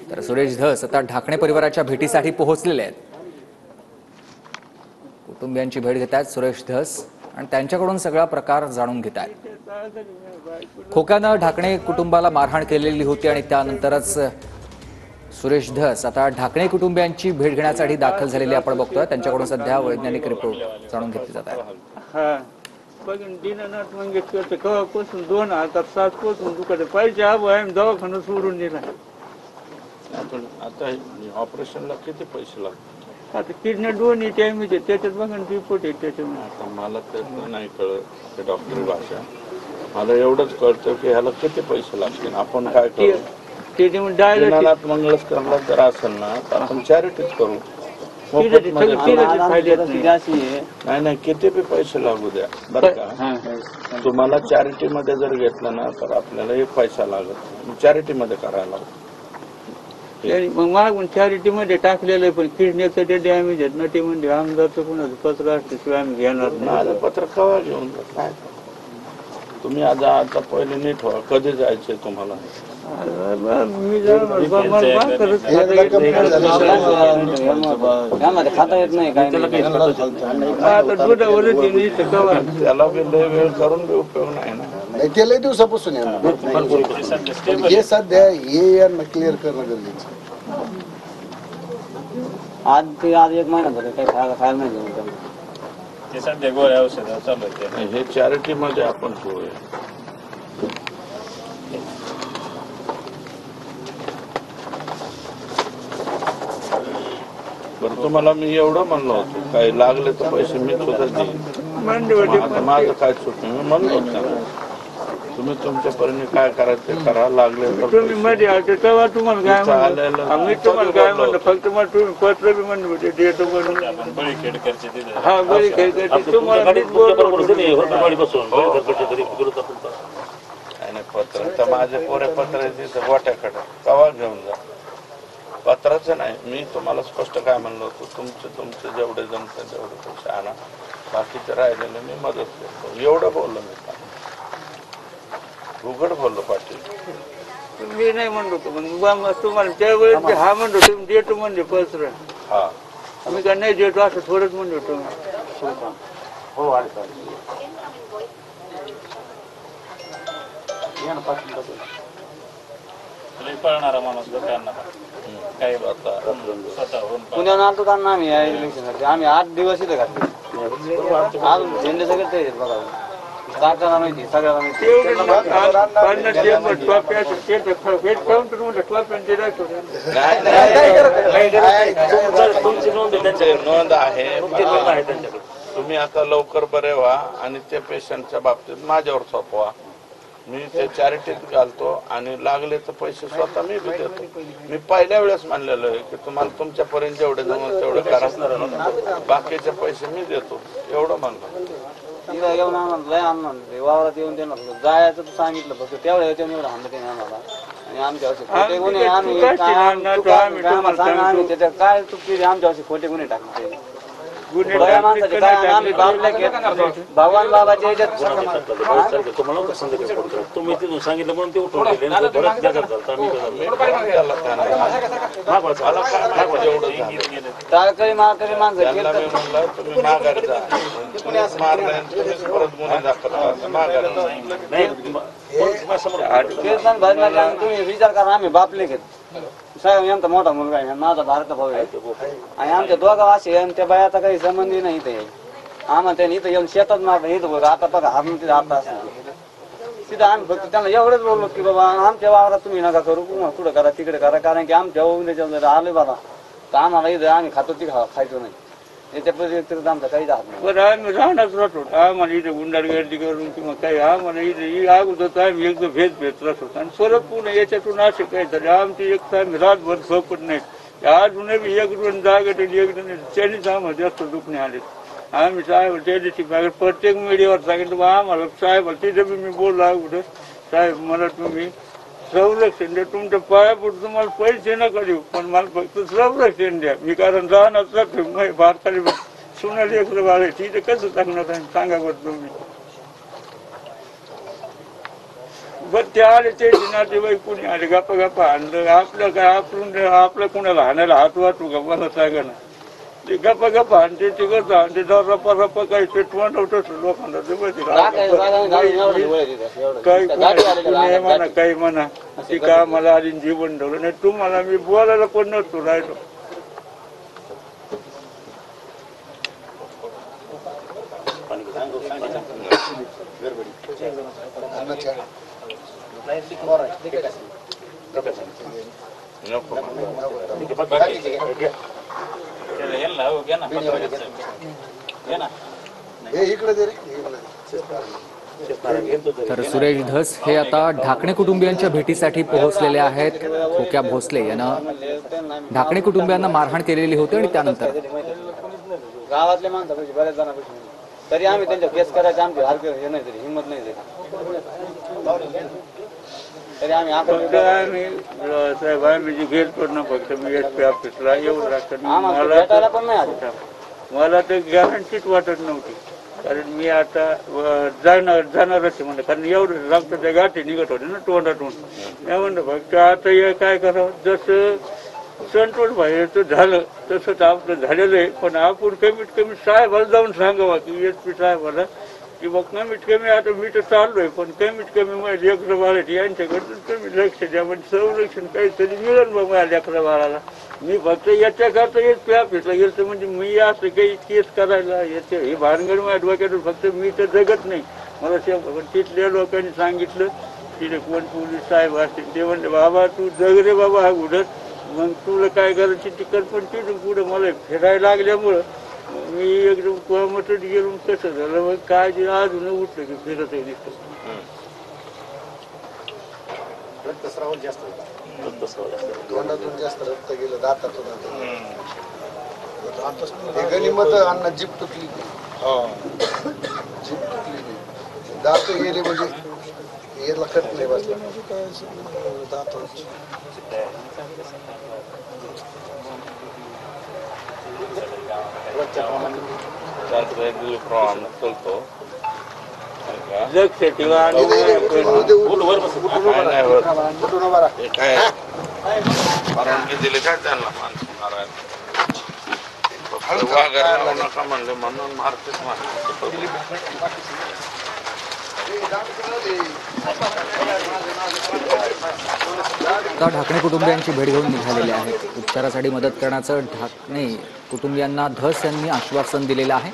तर सुरेश धस आता ढाकणे परिवाराच्या भेटीसाठी पोहोचलेले आहेत. कुटुंबियांची भेट घेत आहेत सुरेश धस आणि त्यांच्याकडून सगळा प्रकार जाणून घेत आहेत. खोक्यानं ढाकणे कुटुंबाला मारहाण केलेली होती आणि त्यानंतरच सुरेश धस आता ढाकणे कुटुंबियांची भेट घेण्यासाठी दाखल झालेली आपण बघतोय. त्यांच्याकडून सध्या वैज्ञानिक रिपोर्ट जाणून घेतले जात आहेत. दीनानाथ मंगेशकर केव्हापासून 2007 पासून दुखत पाहिजे आम्ही दवाखाना सोडून दिला. आता ऑपरेशनला किती पैसे लागतात? आता किडनी दोन्ही टाइम त्याच्यात बघा रिपोर्ट आहे त्याच्यामध्ये. आता मला त्याचं नाही कळत ते डॉक्टरी भाषा. मला एवढंच कळतं की ह्याला किती पैसे लागतील. आपण काय करू? दीनानाथ मंगेशकरला जर असेल ना तर आपण चॅरिटीच करू. नाही नाही किती बी पैसे लागू द्या बरं का. तुम्हाला चॅरिटी मध्ये जर घेतलं ना तर आपल्याला एक पैसा लागत. चॅरिटी मध्ये करायला मग मागून चॅरिटी मध्ये टाकलेलं पण किडनीचं ते डॅमेज आहेत ना. ते म्हणजे आमदारचं कोणाचं पत्र असल्याशिवाय आम्ही घेणार नाही. पत्र कवा घेऊन काय तुम्ही आता पहिले नीट व्हा. कधी जायचंय तुम्हाला? मी खाता येत नाही काय त्याला वेळ करून बी उपयोग नाही ना. ते लय दिवसापासून हे सध्या हे यांना क्लिअर करणं गरजेचं. आज एक महिना झाला काही खायला नाही घेऊन ते सध्या गोळ्या औषध चालू आहे. हे चॅरिटी मध्ये आपण करूया. बरं तुम्हाला मी एवढं म्हणलो होतो काही लागले तर पैसे मी सुद्धा देईन. आता माझं काय चुक मी म्हणलो होतं. तुम्ही तुमच्या परीने काय करायचं ते करा. लागले तुम्ही मध्ये आले तेव्हा तुम्हाला काय म्हणलं आम्ही तुम्हाला काय म्हणलं फक्त मग तुम्ही पत्र बी म्हणलं होते देतो म्हणून. हा बळी खेळचे तुम्हाला पत्र तर माझे पोरे पत्र तिथं गोट्याकडे कवा घेऊन जा. पत्राचं नाही. मी तुम्हाला स्पष्ट काय म्हणलं होतं तुमचे जेवढे जमतात तेवढे पैसे आणा. बाकीचे राहिलेले मी मदत करतो. एवढं बोललो मी. उघड बोललो पाटील. मी नाही म्हणलो तुम्हाला त्यावेळेस हा म्हणलो तुम्ही देतो म्हणजे पत्र. हा मी काय नाही देतो असं थोडंच म्हणलो तुम्ही. हो पळणारा माणूस काही पुण्याहून आलतो का आम्ही या इलेक्शनसाठी. आम्ही 8 दिवस इथे घातले. अजून झेंडे सगळे ते बघा टाकायला माहिती सगळ्याला माहिती. नोंद आहे. तुम्ही आता लवकर बरे व्हा आणि त्या पेशंटच्या बाबतीत माझ्यावर सोपवा. मी ते चॅरिटीत घालतो आणि लागले तर पैसे स्वतः मी बी देतो. मी पहिल्या वेळेस मानलेलं आहे की तुम्हाला तुमच्यापर्यंत जेवढे जमल तेवढं करा. बाकीचे पैसे मी देतो एवढं म्हणलं. तिला येऊन आम्हाला लय आणणार वावरात येऊन देणार जायचं तर सांगितलं फक्त तेवढ्या येऊन एवढं आणलं त्याने आम्हाला. आणि आमच्यावरती खोटे गुन्हे आम्ही त्याच्यात काय चुकी आमच्यावरती खोटे गुन्हे टाकले. आम्ही भगवान बाबाच्या याच्यात तुम्ही तिथून सांगितलं म्हणून ते उठून टाळकरी माळकरी माणसं कीर्तन भजनाचे तुम्ही विचार करा. आम्ही बापले घेत साहेब यांचा मोठा मुलगा आहे माझा भारत भाऊ आहे आणि आमच्या दोघा वाशी आहे. त्या बायाचा काही संबंधी नाही. इथे आम्हाला त्यांनी इथं येऊन शेतात मारलं इथं बघा आता बघा हारून तिथे आता असं तिथं आम्ही फक्त त्यांना एवढंच बोललो की बाबा आमच्या वावरात तुम्ही नका करू कुठं करा तिकडे करा. कारण की आमच्या उद्याच्या जर आले बाबा तर आम्हाला इथं आम्ही खातो ती खायचो नाही. याच्या व्यतिरिक्त आमचा काही राहत नाही. बरं आम्ही राहणारच राहतो. आम्हाला इथे गुंडारगर्दी करून किंवा काही आम्हाला इथे अगोदर आम्ही एकदम भेद राहतो आणि परत पुन्हा याच्यातून असं काही झालं आमची एक आम्ही रातभर झोपत नाही. अजूनही एक दोन जागेत एक दोन त्यांनीच आम्हाला जास्त दुखणे आले. आम्ही साहेब त्या दिवशी प्रत्येक मीडियावर सांगितलं बा आम्हाला साहेब तिथे बी मी बोललो अगोदर साहेब मला तुम्ही संरक्षण द्या. तुमच्या पायापुढे तुम्हाला पैसे नका देऊ पण मला फक्त संरक्षण द्या. मी कारण राहणार राहतो भारताला सोनाली एक बाळ तिथे कसं सांगणार सांगा बरं तुम्ही. पण ते आले ते नातेवाईक कुणी आले गप्पा गप्पा आणलं आपलं काय आपलं कुणाला हाणायला हात वाटू का मला सांगा ना. ते गप्पा गप्पा आणते ते कसं आणते रप्पा रप्पा काही पेटवून होतं लोकांना ते माहिती का? काही कुणी म्हणा काही म्हणा ती का मला आधी जीवन ठेवलं नाही तुम्हाला मी बोलायला पण नसतो राहिलो. नको यांना हो, घ्या ना घ्या ना. हे इकडे दे रे, इकडे दे. तर सुरेश धस हे आता ढाकणे कुटुंबियांच्या भेटीसाठी पोहोचलेले आहेत. खोक्या भोसले यांना ढाकणे कुटुंबियांना मारहाण केलेली होती आणि त्यानंतर गावातल्या माणसापाशी बऱ्याच जणांपाशी तरी आम्ही त्यांच्या केस करायचे आमची हरकत हे नाही तरी हिंमत नाही तरी आम्ही फक्त आम्ही साहेब आम्ही जे घेत पण ना फक्त मी SP ऑफिसला येऊन भेटायला पण नाही आले. मला तर गॅरंटीच वाटत नव्हती कारण मी आता जाणारच आहे म्हणलं कारण एवढं रक्ताच्या गाठी निघत होते ना तोंडातून. मी म्हणलं फक्त आता हे काय करावं जसं संतोष भाईचं झालं तसंच आपलं झालेलं आहे पण आपण कमीत कमी साहेबाला जाऊन सांगावं की SP साहेबाला की बघ कमीत कमी आता मी तर चाललोय पण कमीत कमी माझ्या लेकरं बाळाची यांच्याकडून तुम्ही लक्ष द्या म्हणजे संरक्षण काहीतरी मिळेल बघ माझ्या लेकरं बाळाला. मी फक्त याच्याकरता SP ऑफिसला गेलो म्हणजे मी असं काही केस करायला याचे हे भानगड माझ्या डोक्यातून फक्त मी तर जगत नाही मला पण तिथल्या लोकांनी सांगितलं तिथे कोण पोलीस साहेब असतील ते म्हणले बाबा तू जग रे बाबा हा उडत मग तुला काय करायची तिकड पण तिथून पुढं मला फिरायला लागल्यामुळं मी एकदम कोमातच गेलो. कसं झालं मग काय अजून उठलं की फिरत दिसतो. रक्तस्राव जास्त तोंडातून जास्त रक्त गेलं दातातून गणिमत अन्न जीप तुटली जीप तुटली दात गेले म्हणजे याला कट नाही बसला दात चलतो लक्ष ठेवा काय परवानगी दिली काय त्यांना माणसं मारायला नका म्हणले म्हणून मारतेच आता ढाकणे कुटुंबियांची भेट घेऊन निघालेले आहेत. उपचारासाठी मदत करण्याचं ढाकणे कुटुंबियांना धस यांनी आश्वासन दिलेलं आहे.